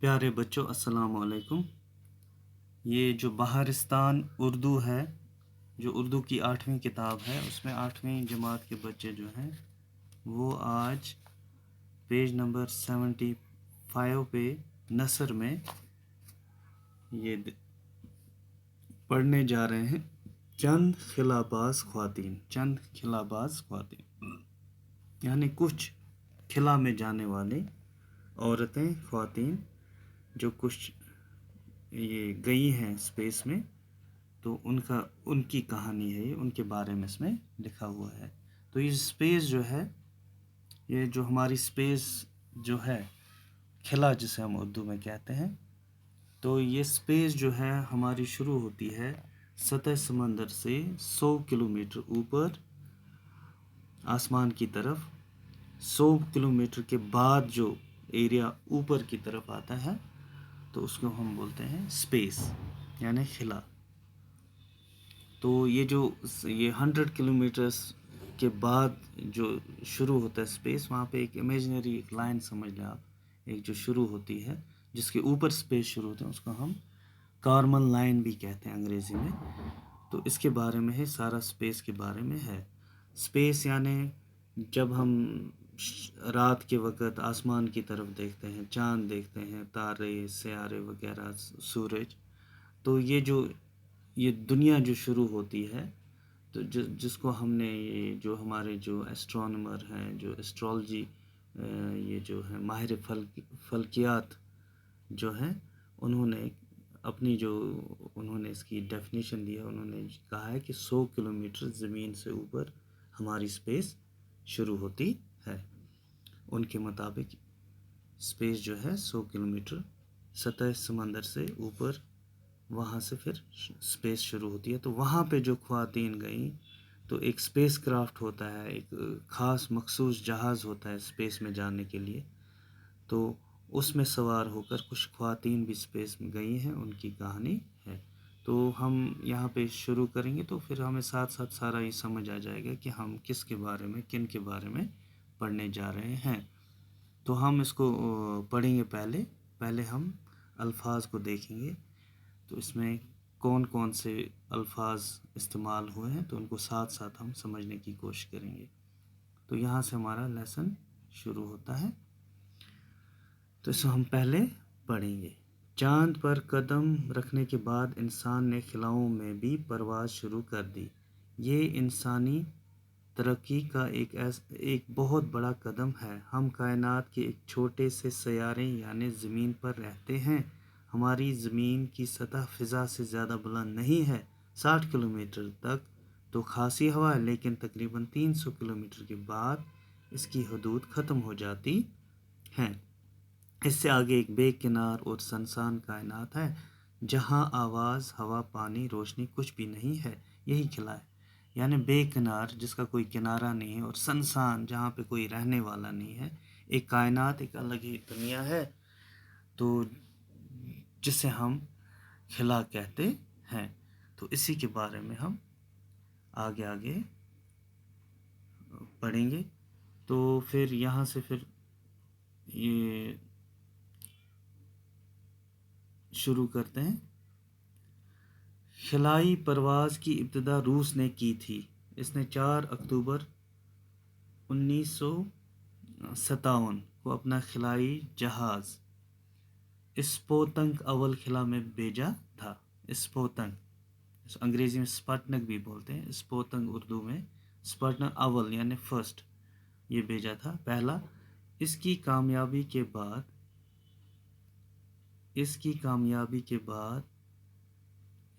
پیارے بچوں السلام علیکم۔ یہ جو بہارستان اردو ہے، جو اردو کی 8ویں کتاب ہے، اس میں 8ویں جماعت کے بچے جو ہیں وہ آج پیج نمبر 75 پہ نثر میں یہ پڑھنے جا رہے ہیں چند خلاباز خواتین، یعنی کچھ خلا میں جانے والے عورتیں، خواتین جو کچھ یہ گئی ہیں اسپیس میں، تو ان کی کہانی ہے، یہ ان کے بارے میں اس میں لکھا ہوا ہے۔ تو یہ اسپیس جو ہے، یہ جو ہماری اسپیس جو ہے، خلا جسے ہم اردو میں کہتے ہیں، تو یہ اسپیس جو ہے ہماری شروع ہوتی ہے سطح سمندر سے 100 کلومیٹر اوپر آسمان کی طرف۔ 100 کلومیٹر کے بعد جو ایریا اوپر کی طرف آتا ہے تو اس کو ہم بولتے ہیں اسپیس، یعنی خلا۔ تو یہ 100 کلومیٹرز کے بعد جو شروع ہوتا ہے اسپیس، وہاں پہ ایک امیجنری لائن سمجھ لیں آپ، ایک جو شروع ہوتی ہے جس کے اوپر اسپیس شروع ہوتا ہے، اس کو ہم کارمل لائن بھی کہتے ہیں انگریزی میں۔ تو اس کے بارے میں ہے، سارا اسپیس کے بارے میں ہے۔ اسپیس یعنی جب ہم رات کے وقت آسمان کی طرف دیکھتے ہیں، چاند دیکھتے ہیں، تارے، سیارے وغیرہ، سورج، تو یہ دنیا جو شروع ہوتی ہے، تو جس کو ہم نے یہ جو ہمارے جو ایسٹرونومر ہیں، جو ایسٹرالوجی، یہ جو ہے ماہر فلکیات جو ہیں، انہوں نے اس کی ڈیفینیشن دی ہے۔ انہوں نے کہا ہے کہ 100 کلومیٹر زمین سے اوپر ہماری اسپیس شروع ہوتی ہے۔ ان کے مطابق اسپیس جو ہے 100 کلومیٹر سطح سمندر سے اوپر، وہاں سے پھر اسپیس شروع ہوتی ہے۔ تو وہاں پہ جو خواتین گئیں، تو ایک اسپیس کرافٹ ہوتا ہے، ایک خاص مخصوص جہاز ہوتا ہے اسپیس میں جانے کے لیے، تو اس میں سوار ہو کر کچھ خواتین بھی اسپیس میں گئی ہیں، ان کی کہانی ہے۔ تو ہم یہاں پہ شروع کریں گے تو پھر ہمیں ساتھ ساتھ سارا یہ سمجھ آ جائے گا کہ ہم کس کے بارے میں، کن کے بارے میں پڑھنے جا رہے ہیں۔ تو ہم اس کو پڑھیں گے، پہلے ہم الفاظ کو دیکھیں گے، تو اس میں کون کون سے الفاظ استعمال ہوئے ہیں، تو ان کو ساتھ ساتھ ہم سمجھنے کی کوشش کریں گے۔ تو یہاں سے ہمارا لیسن شروع ہوتا ہے، تو اس کو ہم پہلے پڑھیں گے۔ چاند پر قدم رکھنے کے بعد انسان نے خلاؤں میں بھی پرواز شروع کر دی۔ یہ انسانی ترقی کا ایک بہت بڑا قدم ہے۔ ہم کائنات کے ایک چھوٹے سے سیارے یعنی زمین پر رہتے ہیں۔ ہماری زمین کی سطح فضا سے زیادہ بلند نہیں ہے، 60 کلومیٹر تک تو خاصی ہوا ہے، لیکن تقریباً 300 کلومیٹر کے بعد اس کی حدود ختم ہو جاتی ہیں۔ اس سے آگے ایک بے کنار اور سنسان کائنات ہے، جہاں آواز، ہوا، پانی، روشنی کچھ بھی نہیں ہے۔ یہی خلا ہے، یعنی بے کنار، جس کا کوئی کنارہ نہیں ہے، اور سنسان، جہاں پہ کوئی رہنے والا نہیں ہے، ایک کائنات، ایک الگ ہی دنیا ہے، تو جسے ہم خلا کہتے ہیں۔ تو اسی کے بارے میں ہم آگے پڑھیں گے۔ تو پھر یہاں سے پھر یہ شروع کرتے ہیں۔ خلائی پرواز کی ابتدا روس نے کی تھی۔ اس نے 4 اکتوبر 1957 کو اپنا خلائی جہاز اسپوتنک اول خلا میں بھیجا تھا۔ اسپوتنک، انگریزی میں سپٹنک بھی بولتے ہیں، اسپوتنک اردو میں سپٹنک اول یعنی فرسٹ، یہ بھیجا تھا، پہلا۔ اس کی کامیابی کے بعد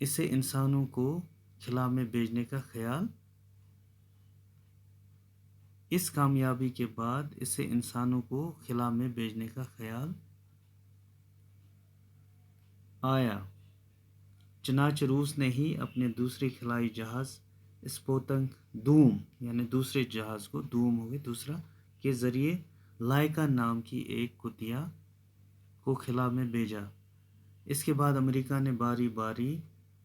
اسے انسانوں کو خلا میں بھیجنے کا خیال آیا۔ چنانچہ روس نے ہی اپنے دوسرے خلائی جہاز اسپوتنک دوم، یعنی دوسرے جہاز کو، دوم ہوگی دوسرا، کے ذریعے لائکا نام کی ایک کتیا کو خلا میں بھیجا۔ اس کے بعد امریکہ نے باری باری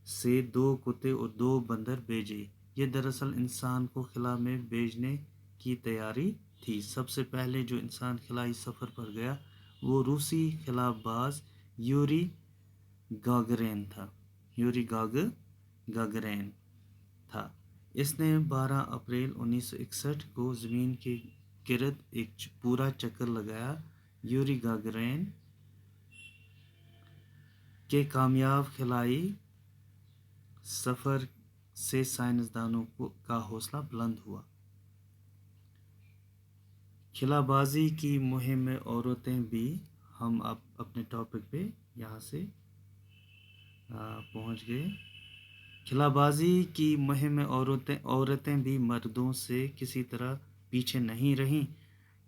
سے 2 کتے اور 2 بندر بھیجے۔ یہ دراصل انسان کو خلا میں بھیجنے کی تیاری تھی۔ سب سے پہلے جو انسان خلائی سفر پر گیا وہ روسی خلا باز یوری گاگرین تھا۔ اس نے 12 اپریل 1961 کو زمین کے گرد ایک پورا چکر لگایا۔ یوری گاگرین کے کامیاب خلائی سفر سے سائنسدانوں کا حوصلہ بلند ہوا۔ خلا بازی کی مہم میں عورتیں بھی، ہم اب اپنے ٹاپک پہ یہاں سے پہنچ گئے۔ خلا بازی کی مہم میں عورتیں بھی مردوں سے کسی طرح پیچھے نہیں رہیں۔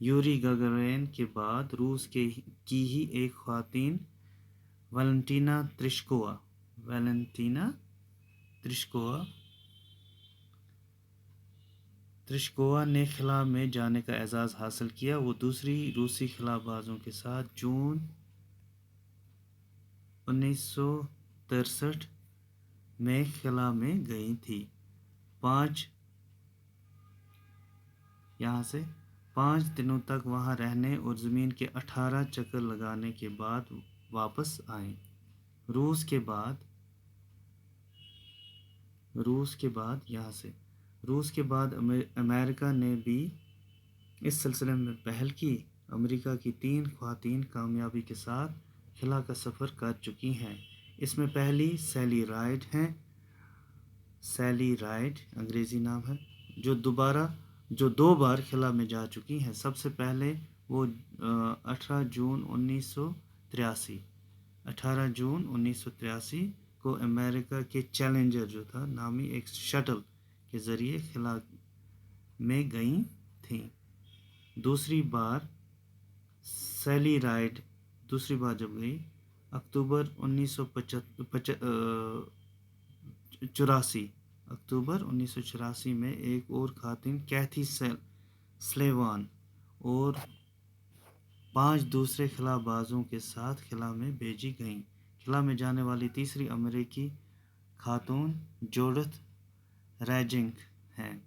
یوری گاگرین کے بعد روس کی ہی ایک خاتون ویلنٹینا ترشکووا نے خلا میں جانے کا اعزاز حاصل کیا۔ وہ دوسری روسی خلا بازوں کے ساتھ جون 1963 میں خلا میں گئی تھی۔ 5 دنوں تک وہاں رہنے اور زمین کے 18 چکر لگانے کے بعد واپس آئیں۔ روس کے بعد امریکہ نے بھی اس سلسلے میں پہل کی۔ امریکہ کی 3 خواتین کامیابی کے ساتھ خلا کا سفر کر چکی ہیں۔ اس میں پہلی سیلی رائڈ ہیں، انگریزی نام ہے، جو 2 بار خلا میں جا چکی ہیں۔ سب سے پہلے وہ 18 جون 1983 کو امریکہ کے چیلنجر جو تھا نامی ایک شٹل کے ذریعے خلا میں گئی تھیں۔ دوسری بار سیلی رائڈ جب گئی، اکتوبر 1984 میں ایک اور خاتون کیتھی سلیوان اور 5 دوسرے خلا بازوں کے ساتھ خلا میں بھیجی گئیں۔ خلا میں جانے والی تیسری امریکی خاتون جوڈتھ ریجنگ ہیں۔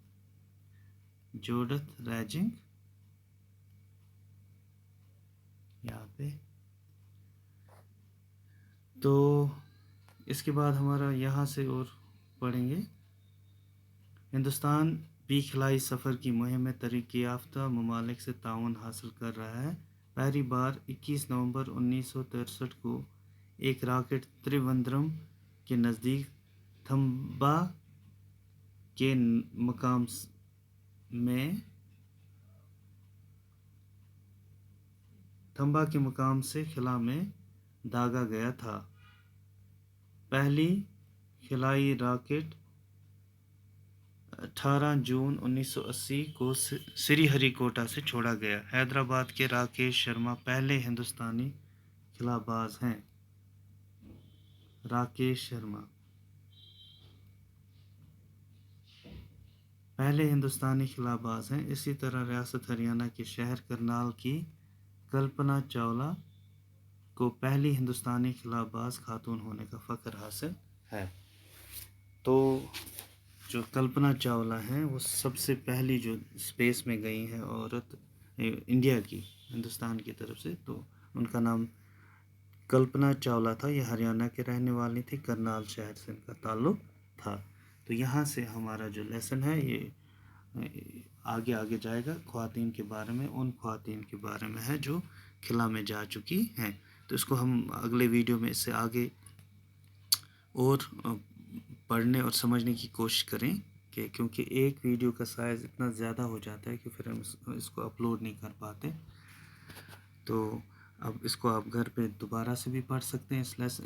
یہاں پہ تو اس کے بعد ہمارا یہاں سے اور پڑھیں گے۔ ہندوستان بھی خلائی سفر کی مہم میں ترقی یافتہ ممالک سے تعاون حاصل کر رہا ہے۔ پہلی بار 21 نومبر 1963 کو ایک راکٹ تریوندرم کے نزدیک تھمبا کے مقام سے خلا میں داغا گیا تھا۔ پہلی خلائی راکٹ 18 جون 1980 کو سری ہری کوٹا سے چھوڑا گیا۔ حیدرآباد کے راکیش شرما پہلے ہندوستانی خلا باز ہیں۔ اسی طرح ریاست ہریانہ کے شہر کرنال کی کلپنا چاولہ کو پہلی ہندوستانی خلا باز خاتون ہونے کا فخر حاصل ہے۔ تو جو کلپنا چاولہ ہیں وہ سب سے پہلی جو اسپیس میں گئی ہیں عورت انڈیا کی، ہندوستان کی طرف سے، تو ان کا نام کلپنا چاولہ تھا۔ یہ ہریانہ کے رہنے والی تھی، کرنال شہر سے ان کا تعلق تھا۔ تو یہاں سے ہمارا جو لیسن ہے یہ آگے جائے گا خواتین کے بارے میں، ان خواتین کے بارے میں ہے جو خلا میں جا چکی ہیں۔ تو اس کو ہم اگلے ویڈیو میں اس سے آگے اور پڑھنے اور سمجھنے کی کوشش کریں کہ کیونکہ ایک ویڈیو کا سائز اتنا زیادہ ہو جاتا ہے کہ پھر ہم اس کو اپلوڈ نہیں کر پاتے۔ تو اب اس کو آپ گھر پہ دوبارہ سے بھی پڑھ سکتے ہیں۔ اس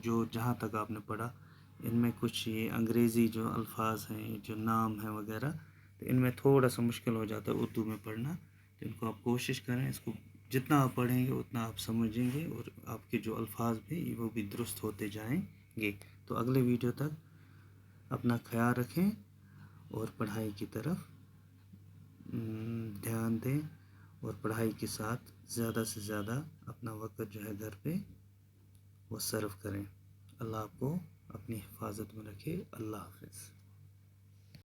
جو جہاں تک آپ نے پڑھا، ان میں کچھ یہ انگریزی جو الفاظ ہیں، جو نام ہیں وغیرہ، تو ان میں تھوڑا سا مشکل ہو جاتا ہے اردو میں پڑھنا۔ تو ان کو آپ کوشش کریں، اس کو جتنا آپ پڑھیں گے اتنا آپ سمجھیں گے اور آپ کے جو الفاظ بھی وہ بھی درست ہوتے جائیں گے۔ تو اگلے ویڈیو تک اپنا خیال رکھیں اور پڑھائی کی طرف دھیان دیں، اور پڑھائی کے ساتھ زیادہ سے زیادہ اپنا وقت جو ہے گھر پہ وہ صرف کریں۔ اللہ آپ کو اپنی حفاظت میں رکھے۔ اللہ حافظ۔